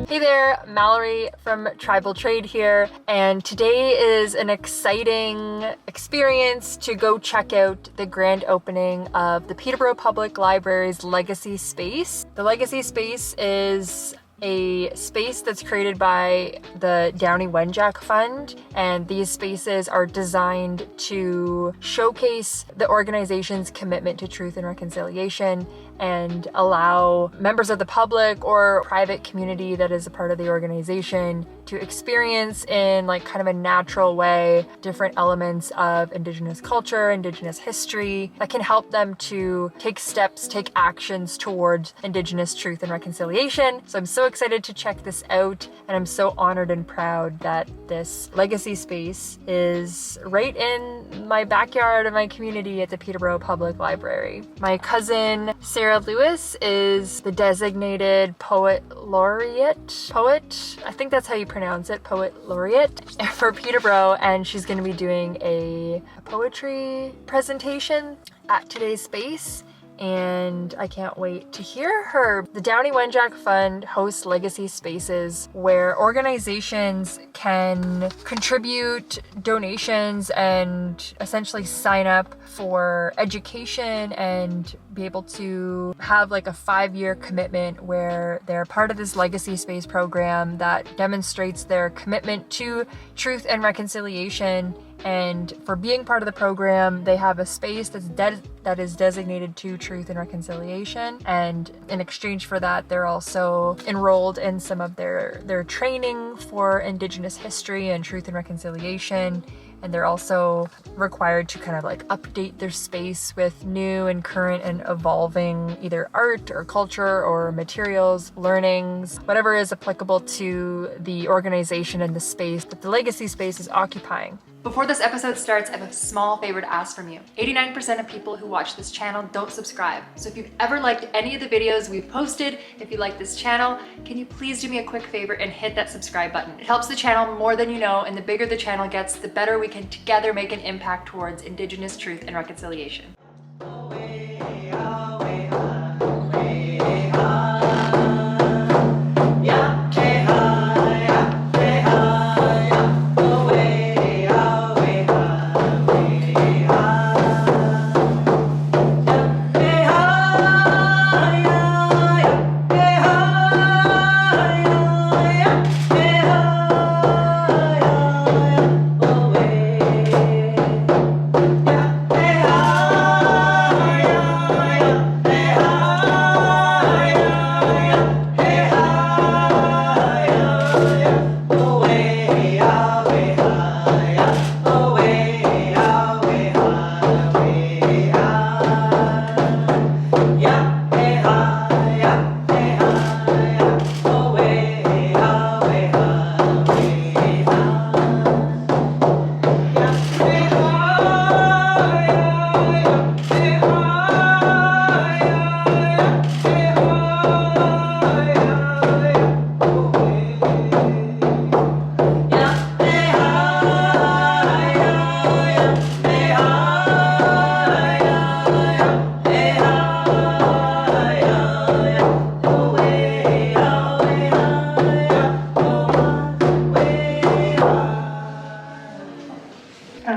Hey there, Mallory from Tribal Trade here, and today is an exciting experience to go check out the grand opening of the Peterborough Public Library's Legacy Space. The Legacy Space is a space that's created by the Downie Wenjack Fund, and these spaces are designed to showcase the organization's commitment to truth and reconciliation and allow members of the public or private community that is a part of the organization to experience in like kind of a natural way different elements of Indigenous culture, Indigenous history that can help them to take steps, take actions towards Indigenous truth and reconciliation. So I'm so excited to check this out, and I'm so honored and proud that this legacy space is right in my backyard of my community at the Peterborough Public Library. My cousin Sarah Lewis is the designated poet laureate, I think that's how you pronounce it, poet laureate for Peterborough, and she's going to be doing a poetry presentation at today's space, and I can't wait to hear her. The Downie Wenjack Fund hosts legacy spaces where organizations can contribute donations and essentially sign up for education and be able to have like a 5-year commitment where they're part of this legacy space program that demonstrates their commitment to truth and reconciliation. And for being part of the program, they have a space that is designated to truth and reconciliation. And in exchange for that, they're also enrolled in some of their training for Indigenous history and truth and reconciliation. And they're also required to kind of like update their space with new and current and evolving either art or culture or materials, learnings, whatever is applicable to the organization and the space that the legacy space is occupying. Before this episode starts, I have a small favor to ask from you. 89% of people who watch this channel don't subscribe. So if you've ever liked any of the videos we've posted, if you like this channel, can you please do me a quick favor and hit that subscribe button? It helps the channel more than you know, and the bigger the channel gets, the better we can together make an impact towards Indigenous truth and reconciliation.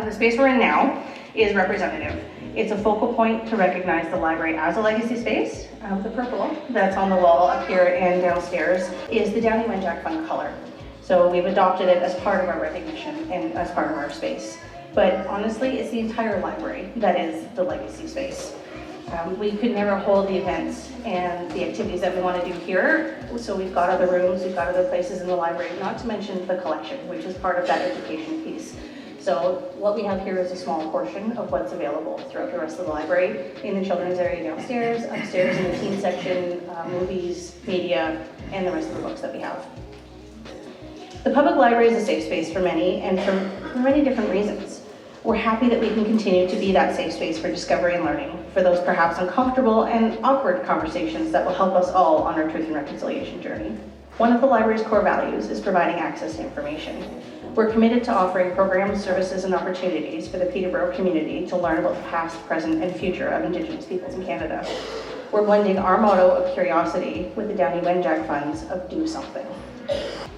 The space we're in now is representative. It's a focal point to recognize the library as a legacy space. The purple that's on the wall up here and downstairs is the Downie Wenjack Fund color. So we've adopted it as part of our recognition and as part of our space. But honestly, it's the entire library that is the legacy space. We could never hold the events and the activities that we want to do here. So we've got other rooms, we've got other places in the library, not to mention the collection, which is part of that education piece. So what we have here is a small portion of what's available throughout the rest of the library. In the children's area downstairs, upstairs in the teen section, movies, media, and the rest of the books that we have. The public library is a safe space for many, and for many different reasons. We're happy that we can continue to be that safe space for discovery and learning, for those perhaps uncomfortable and awkward conversations that will help us all on our truth and reconciliation journey. One of the library's core values is providing access to information. We're committed to offering programs, services, and opportunities for the Peterborough community to learn about the past, present, and future of Indigenous peoples in Canada. We're blending our motto of curiosity with the Downie Wenjack Fund's of do something.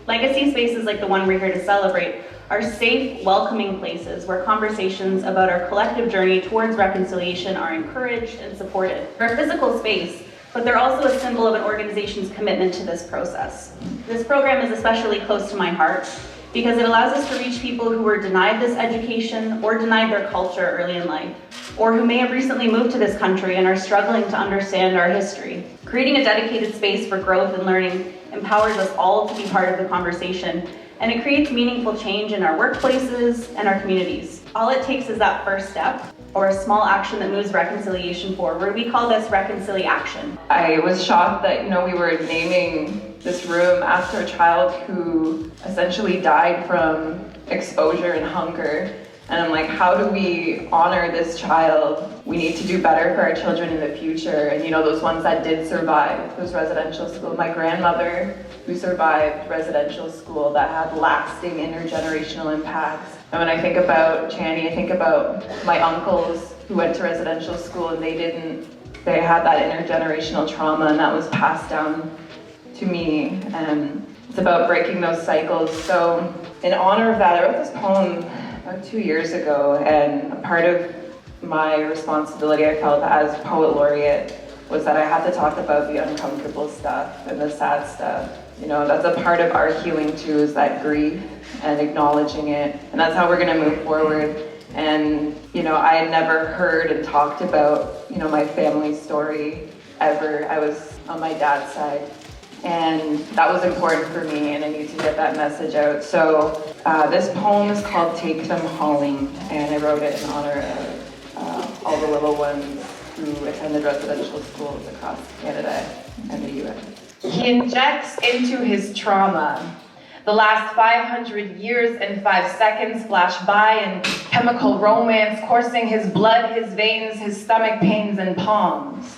Legacy spaces like the one we're here to celebrate are safe, welcoming places where conversations about our collective journey towards reconciliation are encouraged and supported. They're a physical space, but they're also a symbol of an organization's commitment to this process. This program is especially close to my heart because it allows us to reach people who were denied this education or denied their culture early in life, or who may have recently moved to this country and are struggling to understand our history. Creating a dedicated space for growth and learning empowers us all to be part of the conversation, and it creates meaningful change in our workplaces and our communities. All it takes is that first step, or a small action that moves reconciliation forward. We call this reconciliation. I was shocked that we were naming this room after a child who essentially died from exposure and hunger. And I'm like, how do we honor this child? We need to do better for our children in the future. And those ones that did survive, those residential schools. My grandmother, who survived residential school, that had lasting intergenerational impacts. And when I think about Chani, I think about my uncles who went to residential school and they had that intergenerational trauma, and that was passed down to me. And it's about breaking those cycles. So in honor of that, I wrote this poem about 2 years ago, and a part of my responsibility I felt as poet laureate was that I had to talk about the uncomfortable stuff and the sad stuff. That's a part of our healing too, is that grief and acknowledging it, and that's how we're going to move forward. And I had never heard and talked about my family story ever. I was on my dad's side, and that was important for me, and I need to get that message out. So this poem is called Take Them Home, and I wrote it in honor of all the little ones who attended residential schools across Canada and the US. He injects into his trauma. The last 500 years and 5 seconds flash by in chemical romance, coursing his blood, his veins, his stomach pains and palms.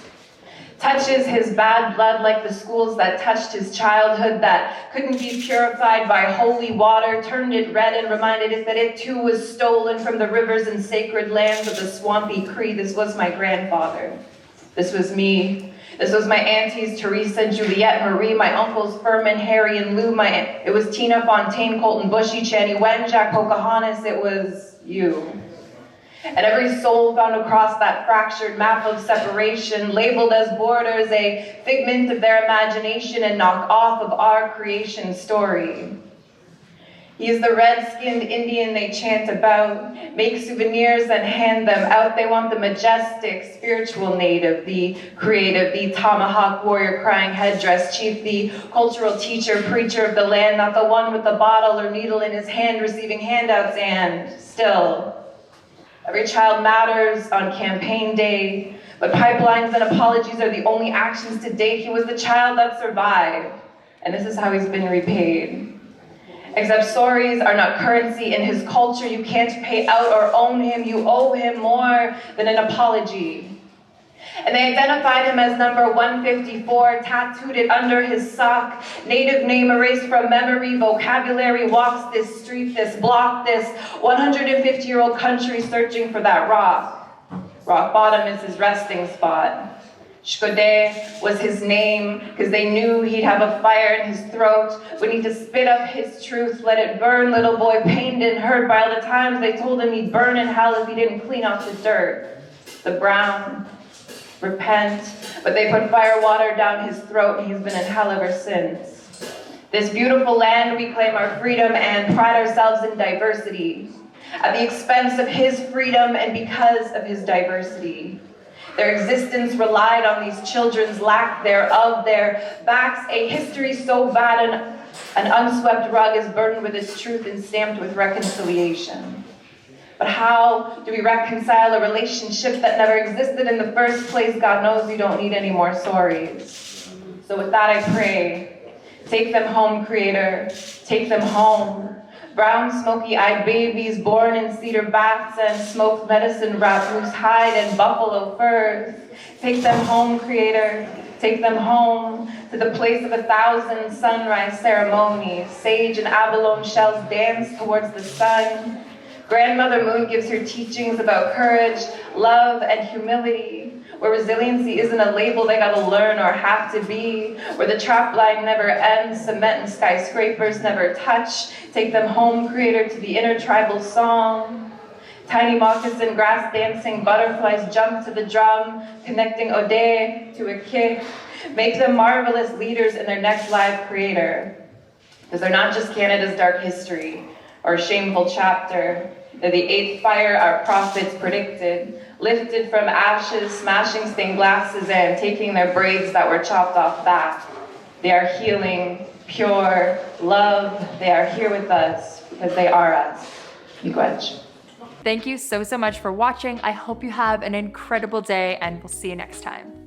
Touches his bad blood like the schools that touched his childhood that couldn't be purified by holy water, turned it red and reminded it that it too was stolen from the rivers and sacred lands of the swampy Cree. This was my grandfather. This was me. This was my aunties, Teresa, Juliette, Marie, my uncles, Furman, Harry, and Lou. It was Tina Fontaine, Colton Bushy, Downie Wenjack, Pocahontas. It was you. And every soul found across that fractured map of separation, labeled as borders, a figment of their imagination and knocked off of our creation story. He is the red-skinned Indian they chant about, make souvenirs and hand them out. They want the majestic, spiritual native, the creative, the tomahawk warrior crying headdress chief, the cultural teacher, preacher of the land, not the one with the bottle or needle in his hand receiving handouts. And still, every child matters on campaign day, but pipelines and apologies are the only actions to date. He was the child that survived, and this is how he's been repaid. Except stories are not currency in his culture. You can't pay out or own him. You owe him more than an apology. And they identified him as number 154, tattooed it under his sock. Native name erased from memory, vocabulary walks this street, this block, this 150-year-old country searching for that rock. Rock bottom is his resting spot. Shkode was his name because they knew he'd have a fire in his throat. When he'd to spit up his truth, let it burn. Little boy pained and hurt by all the times they told him he'd burn in hell if he didn't clean off the dirt. The brown, repent, but they put fire water down his throat and he's been in hell ever since. This beautiful land, we claim our freedom and pride ourselves in diversity. At the expense of his freedom and because of his diversity. Their existence relied on these children's lack thereof, their backs, a history so bad an unswept rug is burdened with its truth and stamped with reconciliation. But how do we reconcile a relationship that never existed in the first place? God knows we don't need any more stories. So with that I pray, take them home, Creator, take them home. Brown, smoky-eyed babies born in cedar baths and smoked medicine wrapped moose hide and buffalo furs. Take them home, Creator. Take them home to the place of 1,000 sunrise ceremonies. Sage and abalone shells dance towards the sun. Grandmother Moon gives her teachings about courage, love, and humility, where resiliency isn't a label they gotta learn or have to be, where the trap line never ends, cement and skyscrapers never touch. Take them home, creator, to the intertribal song. Tiny moccasin grass dancing, butterflies jump to the drum, connecting Ode to a kick. Make them marvelous leaders in their next live creator. Because they're not just Canada's dark history or a shameful chapter. They're the eighth fire our prophets predicted, lifted from ashes, smashing stained glasses and taking their braids that were chopped off back. They are healing, pure, love. They are here with us because they are us. Miigwech. Thank you so much for watching. I hope you have an incredible day, and we'll see you next time.